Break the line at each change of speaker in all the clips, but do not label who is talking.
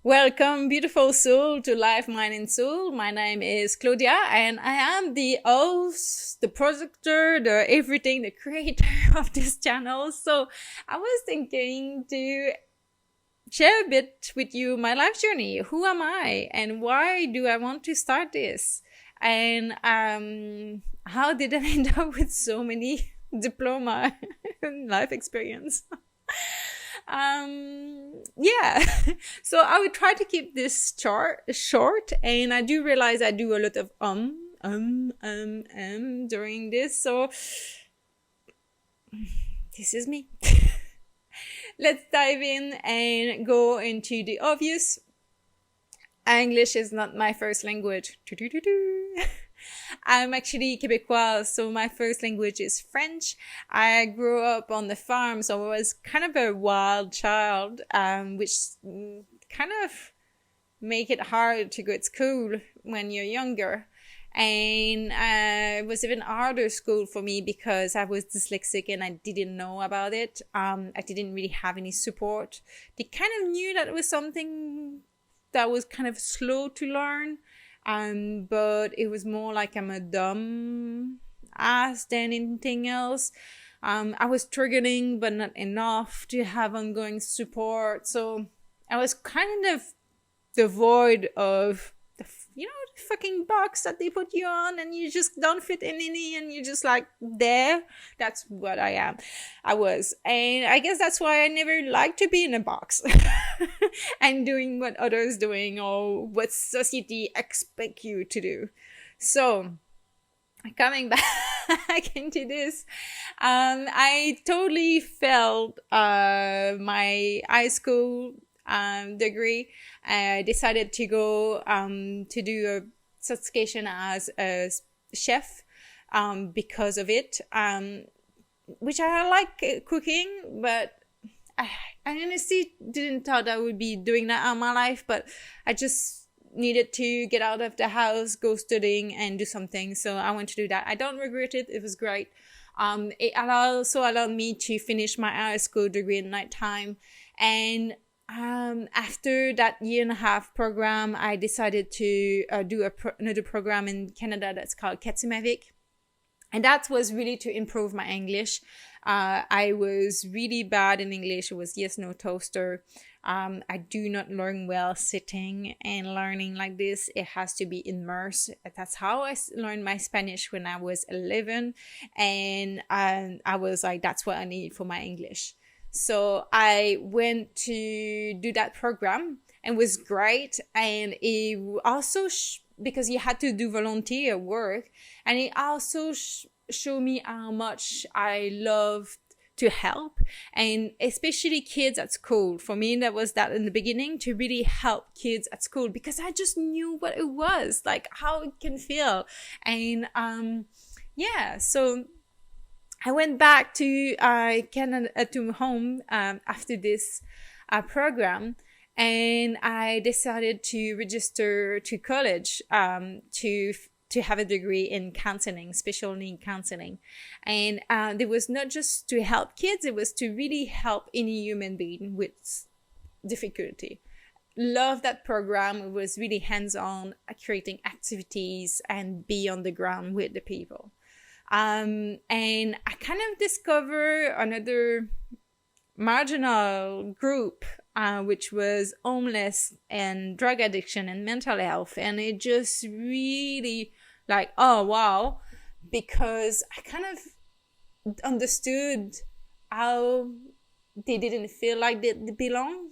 Welcome, beautiful soul, to Life, Mind, and Soul. My name is Claudia, and I am the host, the projector, the everything, the creator of this channel. So I was thinking to share a bit with you my life journey. Who am I, and why do I want to start this? And how did I end up with so many diploma and life experience? Yeah. So I would try to keep this chart short, and I do realize I do a lot of during this, so this is me. Let's dive in and go into the obvious. English is not my first language. I'm actually Quebecois, so my first language is French. I grew up on the farm, so I was kind of a wild child, which kind of make it hard to go to school when you're younger. And it was even harder school for me because I was dyslexic and I didn't know about it. I didn't really have any support. They kind of knew that it was something that was kind of slow to learn. But it was more like I'm a dumb ass than anything else. I was struggling, but not enough to have ongoing support. So I was kind of devoid of the fucking box that they put you on, and you just don't fit in any, and you're just like there. That's what I was, and I guess that's why I never liked to be in a box and doing what others doing or what society expect you to do. So coming back into this, I totally failed my high school degree. I decided to go to do a certification as a chef because of it, which I like cooking, but I honestly didn't thought I would be doing that all my life, but I just needed to get out of the house, go studying and do something. So I went to do that. I don't regret it. It was great. It also allowed me to finish my high school degree in nighttime. And after that 1.5 year program, I decided to do another program in Canada that's called Katimavik. And that was really to improve my English. I was really bad in English. It was yes, no, toaster. I do not learn well sitting and learning like this. It has to be immersed. That's how I learned my Spanish when I was 11. And I was like, that's what I need for my English. So I went to do that program and it was great. And it also, because you had to do volunteer work, and it also showed me how much I loved to help, and especially kids at school. For me, that was that in the beginning, to really help kids at school, because I just knew what it was, like how it can feel. And so I went back to Canada, to home after this program, and I decided to register to college to have a degree in counseling, special need counseling. And it was not just to help kids, it was to really help any human being with difficulty. Love that program. It was really hands-on, creating activities and be on the ground with the people. And I kind of discovered another marginal group, which was homeless and drug addiction and mental health. And it just really like, oh, wow, because I kind of understood how they didn't feel like they belong.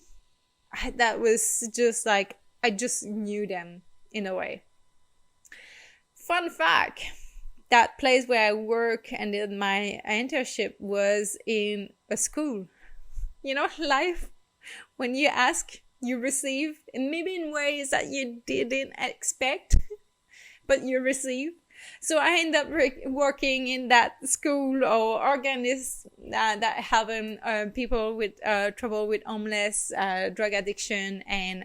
That was just like, I just knew them in a way. Fun fact. That place where I work and did my internship was in a school. Life, when you ask, you receive, and maybe in ways that you didn't expect, but you receive. So I ended up working in that school or organist that helping people with trouble with homeless, drug addiction, and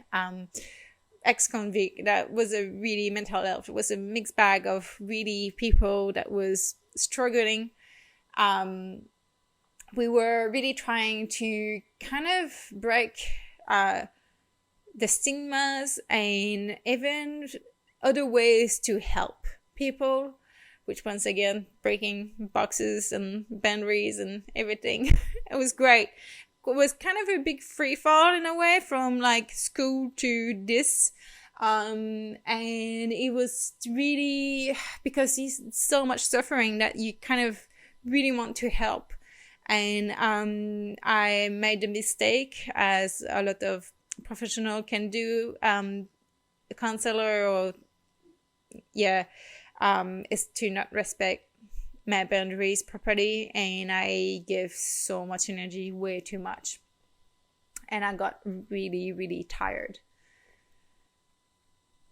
ex-convict. That was a really mental health. It was a mixed bag of really people that was struggling. We were really trying to kind of break the stigmas and even other ways to help people, which once again, breaking boxes and boundaries and everything. It was great. It was kind of a big free fall in a way from like school to this. And it was really because he's so much suffering that you kind of really want to help. And I made the mistake, as a lot of professional can do, a counselor or is to not respect my boundaries properly, and I give so much energy, way too much, and I got really, really tired.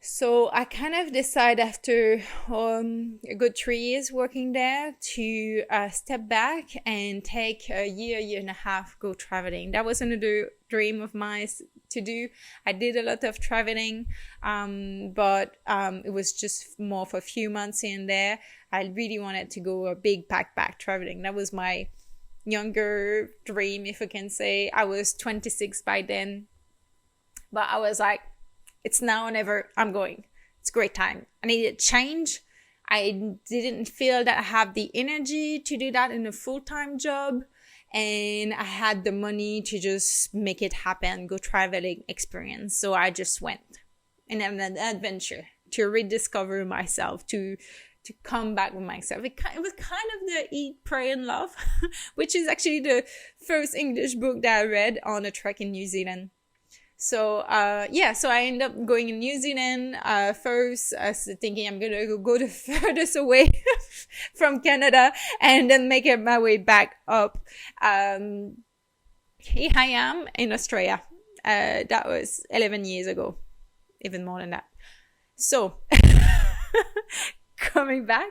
So I kind of decided after a good 3 years working there to step back and take a year and a half go traveling. That was another dream of mine to do. I did a lot of traveling, but it was just more for a few months in there. I really wanted to go a big backpack traveling. That was my younger dream, if I can say. I was 26 by then, but I was like, it's now or never. I'm going. It's a great time. I needed change. I didn't feel that I have the energy to do that in a full-time job. And I had the money to just make it happen, go traveling experience. So I just went in an adventure to rediscover myself, to come back with myself. It was kind of the Eat, Pray and Love, which is actually the first English book that I read on a trek in New Zealand. So, so I ended up going in New Zealand, first, thinking I'm going to go the furthest away from Canada and then make it my way back up. Here I am in Australia. That was 11 years ago, even more than that. So, coming back.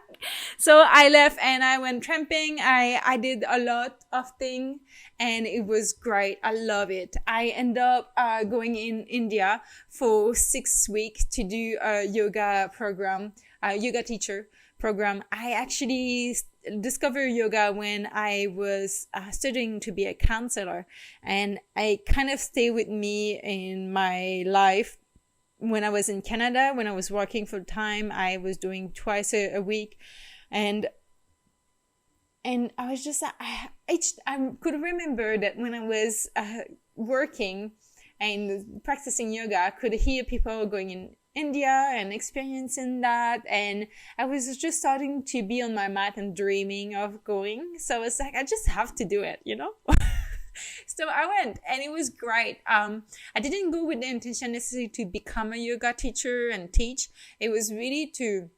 So I left and I went tramping. I did a lot of things and it was great. I love it. I ended up going in India for 6 weeks to do a yoga program, a yoga teacher program. I actually discovered yoga when I was studying to be a counselor, and it kind of stayed with me in my life. When I was in Canada, when I was working full time, I was doing twice a week, and I was just I could remember that when I was working and practicing yoga, I could hear people going in India and experiencing that, and I was just starting to be on my mat and dreaming of going. So I was like, I just have to do it, you know. So I went and it was great. I didn't go with the intention necessarily to become a yoga teacher and teach. It was really to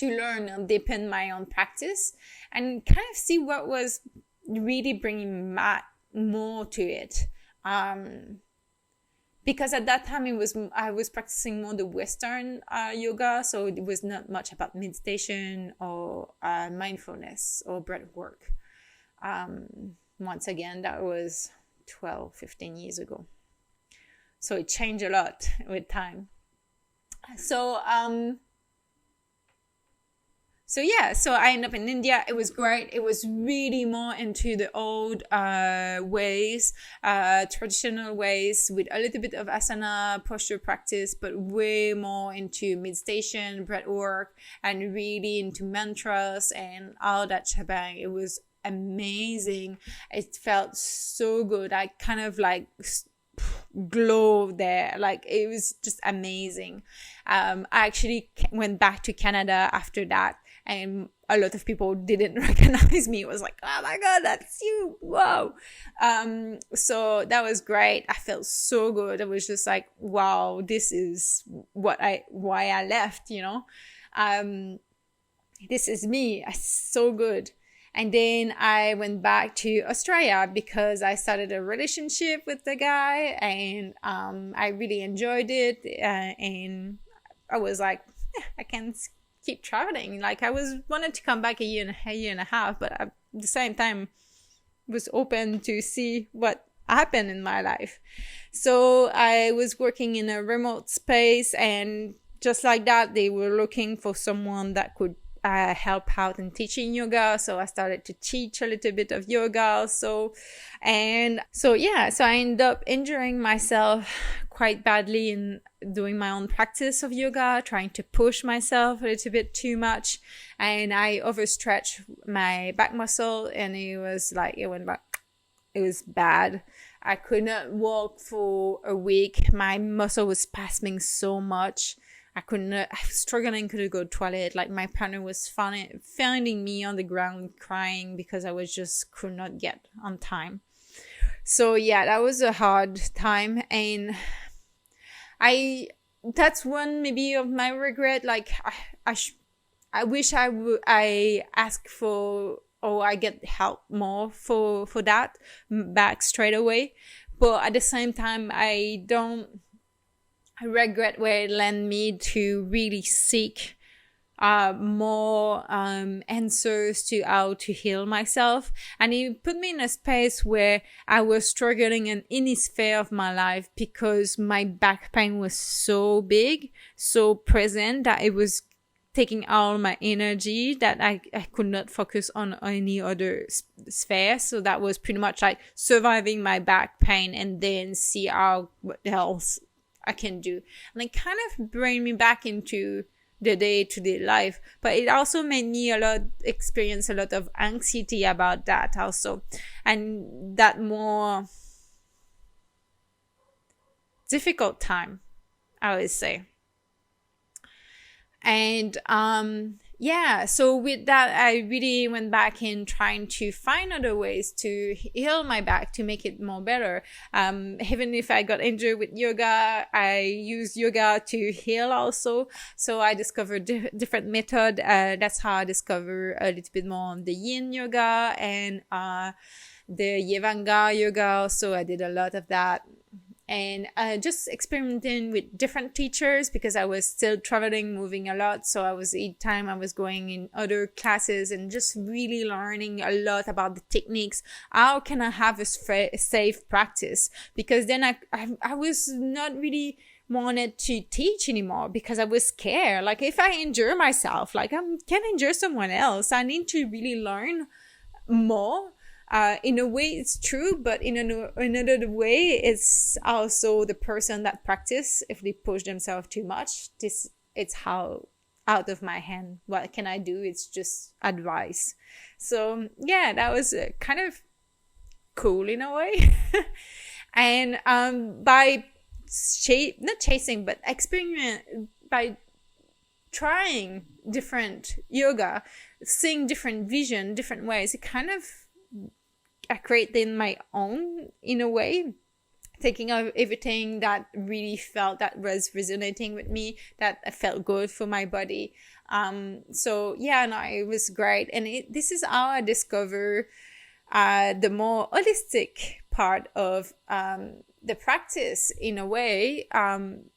learn and deepen my own practice and kind of see what was really bringing more to it. Because at that time I was practicing more the Western yoga, so it was not much about meditation or mindfulness or breath work. Once again, that was 12, 15 years ago. So it changed a lot with time. So I ended up in India. It was great. It was really more into the old ways, traditional ways with a little bit of asana, posture practice, but way more into meditation, breath work, and really into mantras and all that shebang. It was amazing. It felt so good. I kind of like glowed there. Like, it was just amazing. I actually went back to Canada after that, and a lot of people didn't recognize me. It was like, oh my God, that's you. Wow. So that was great. I felt so good. It was just like, wow, this is why I left, you know. This is me. It's so good. And then I went back to Australia because I started a relationship with the guy, and I really enjoyed it. And I was like, I can keep traveling. Like, I wanted to come back a year and a half, but at the same time was open to see what happened in my life. So I was working in a remote space, and just like that, they were looking for someone that could help out in teaching yoga. So I started to teach a little bit of yoga also. And so I ended up injuring myself quite badly in doing my own practice of yoga, trying to push myself a little bit too much. And I overstretched my back muscle, and it was bad. I could not walk for a week. My muscle was spasming so much. I was struggling to go to the toilet. Like, my partner was finding me on the ground crying because I could not get on time. So yeah, that was a hard time. And that's one maybe of my regret. Like, I wish I ask for, or I get help more for that back straight away. But at the same time, I regret where it led me to really seek more answers to how to heal myself. And it put me in a space where I was struggling in any sphere of my life because my back pain was so big, so present, that it was taking all my energy, that I could not focus on any other sphere. So that was pretty much like surviving my back pain and then see what else I can do. And it kind of bring me back into the day-to-day life, but it also made me experience a lot of anxiety about that also, and that more difficult time, I would say. And so with that, I really went back in trying to find other ways to heal my back, to make it more better. Even if I got injured with yoga, I use yoga to heal also. So I discovered different method. That's how I discovered a little bit more on the yin yoga and the Yevanga yoga. So I did a lot of that. And just experimenting with different teachers because I was still traveling, moving a lot. So each time I was going in other classes and just really learning a lot about the techniques. How can I have a safe practice? Because then I was not really wanted to teach anymore because I was scared. Like, if I injure myself, like, I can injure someone else. I need to really learn more. In a way it's true, but in another way it's also the person that practice, if they push themselves too much, it's how out of my hand. What can I do? It's just advice. So yeah, that was kind of cool in a way. And by not chasing, but experiment, by trying different yoga, seeing different vision, different ways, it kind of I created my own, in a way, taking out everything that really that was resonating with me, that I felt good for my body. So yeah, no, it was great. And this is how I discover the more holistic part of the practice, in a way,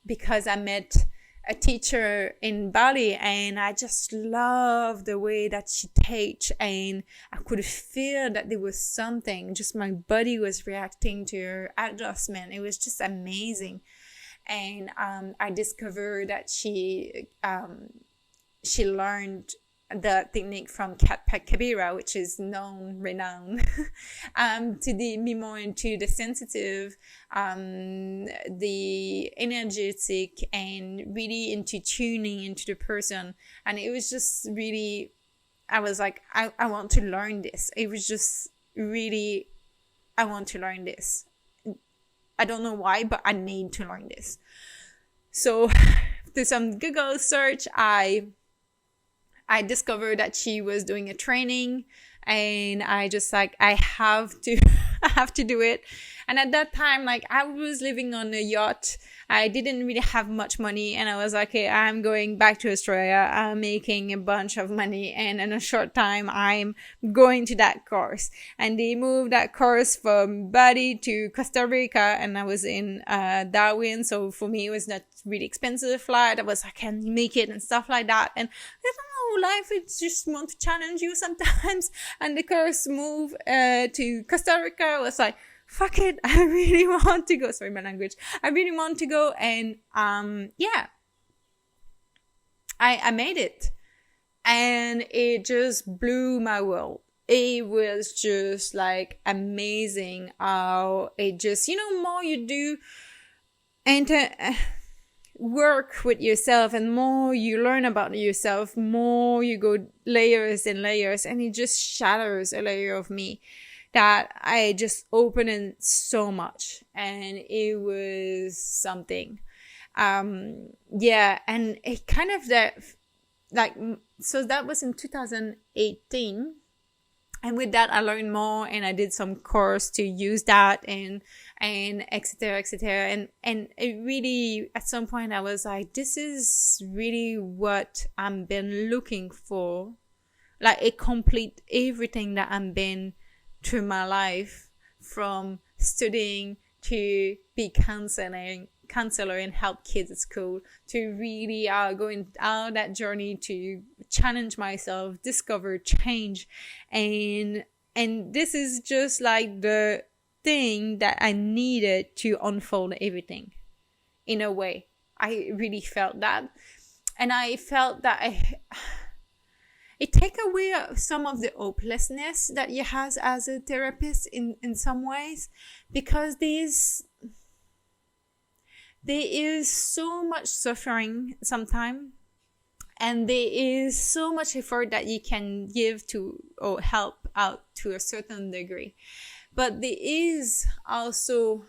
because I met a teacher in Bali, and I just love the way that she teach, and I could feel that there was something, just my body was reacting to her adjustment. It was just amazing. And I discovered that she learned the technique from Katpat Kabira, which is renowned, to be more into the sensitive, the energetic, and really into tuning into the person. And it was just really, I was like, I want to learn this. It was just really, I want to learn this. I don't know why, but I need to learn this. So through some Google search, I discovered that she was doing a training, and I just like, I have to do it. And at that time, like, I was living on a yacht. I didn't really have much money, and I was like, okay, I'm going back to Australia. I'm making a bunch of money, and in a short time, I'm going to that course. And they moved that course from Bali to Costa Rica, and I was in Darwin. So for me, it was not really expensive flight. I was, I can make it and stuff like that. And I don't know, life is just want to challenge you sometimes. And the course moved to Costa Rica. I was like, fuck it, I really want to go. Sorry, my language. I really want to go. And yeah, I made it. and it just blew my world. It was just like amazing how it just, more you do and work with yourself and more you learn about yourself, more you go layers and layers, and it just shatters a layer of me that I just opened so much, and it was something. Yeah, and it kind of so that was in 2018. And with that, I learned more, and I did some course to use that, and etc. etc. And it really, at some point, I was like, this is really what I'm been looking for. Like, it complete everything that I'm been through my life, from studying to be counselor and help kids at school, to really going out that journey to challenge myself, discover, change, and this is just like the thing that I needed to unfold everything. In a way, I really felt that, and I felt that it take away some of the hopelessness that you has as a therapist in some ways, because there is so much suffering sometimes, and there is so much effort that you can give to or help out to a certain degree. But there is also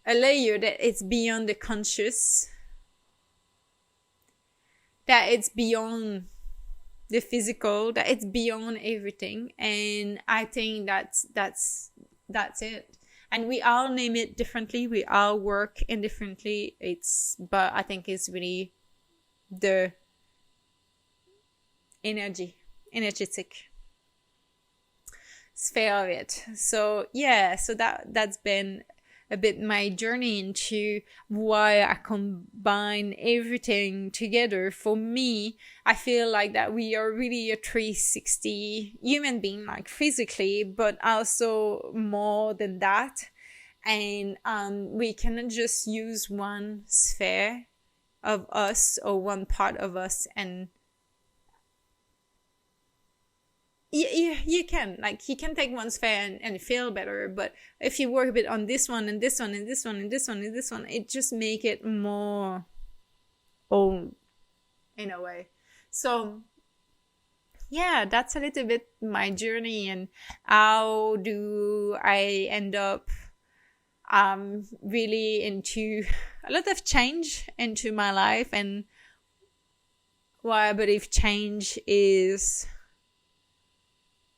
a layer that it's beyond the conscious, that it's beyond the physical, that it's beyond everything. And I think that's it. And we all name it differently. We all work indifferently. But I think it's really the energetic sphere of it. So yeah, so that's been a bit my journey into why I combine everything together. For me, I feel like that we are really a 360 human being, like physically, but also more than that. And we cannot just use one sphere of us or one part of us, and you can, like, you can take one sphere and feel better, but if you work a bit on this one and this one and this one and this one and this one, it just make it more own in a way. So yeah, that's a little bit my journey, and how do I end up really into a lot of change into my life, and why I believe change is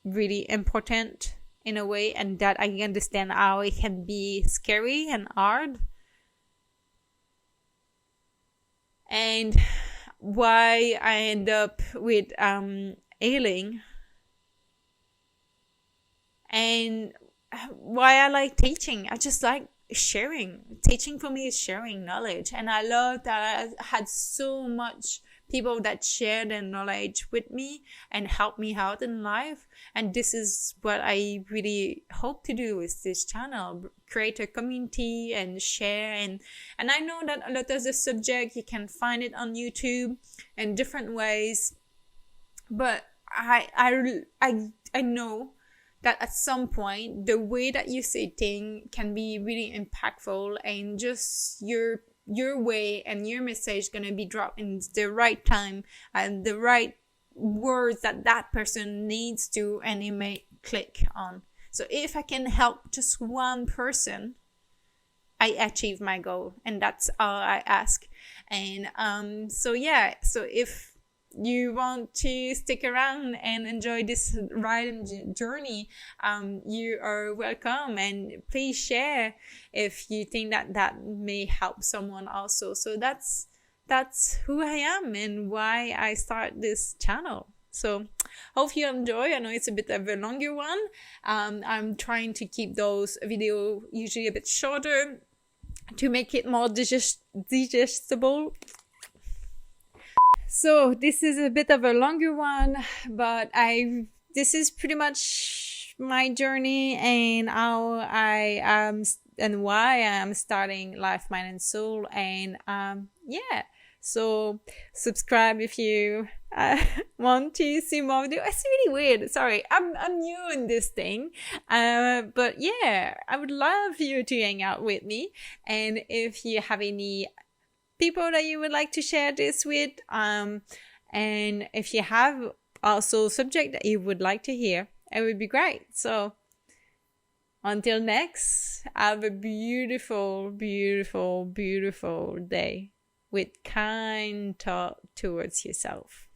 really important in a way, and that I understand how it can be scary and hard, and why I end up with ailing, and why I like teaching. I just like sharing. Teaching for me is sharing knowledge, and I love that I had so much people that share their knowledge with me and help me out in life. And this is what I really hope to do with this channel: create a community and share. And I know that a lot of the subject you can find it on YouTube in different ways, but I know that at some point the way that you say things can be really impactful, and just your way and your message gonna be dropped in the right time and the right words that person needs to, and it may click on. So if I can help just one person, I achieve my goal, and that's all I ask. And so yeah, so if you want to stick around and enjoy this ride and journey, you are welcome, and please share if you think that may help someone also. So that's who I am and why I start this channel. So hope you enjoy. I know it's a bit of a longer one. I'm trying to keep those videos usually a bit shorter to make it more digestible. So this is a bit of a longer one, but this is pretty much my journey and how I am and why I am starting Life, Mind and Soul. And yeah, So subscribe if you want to see more videos. It's really weird. Sorry, I'm new in this thing. But yeah, I would love you to hang out with me. And if you have any people that you would like to share this with, and if you have also subject that you would like to hear, it would be great. So until next, have a beautiful, beautiful, beautiful day with kind thought towards yourself.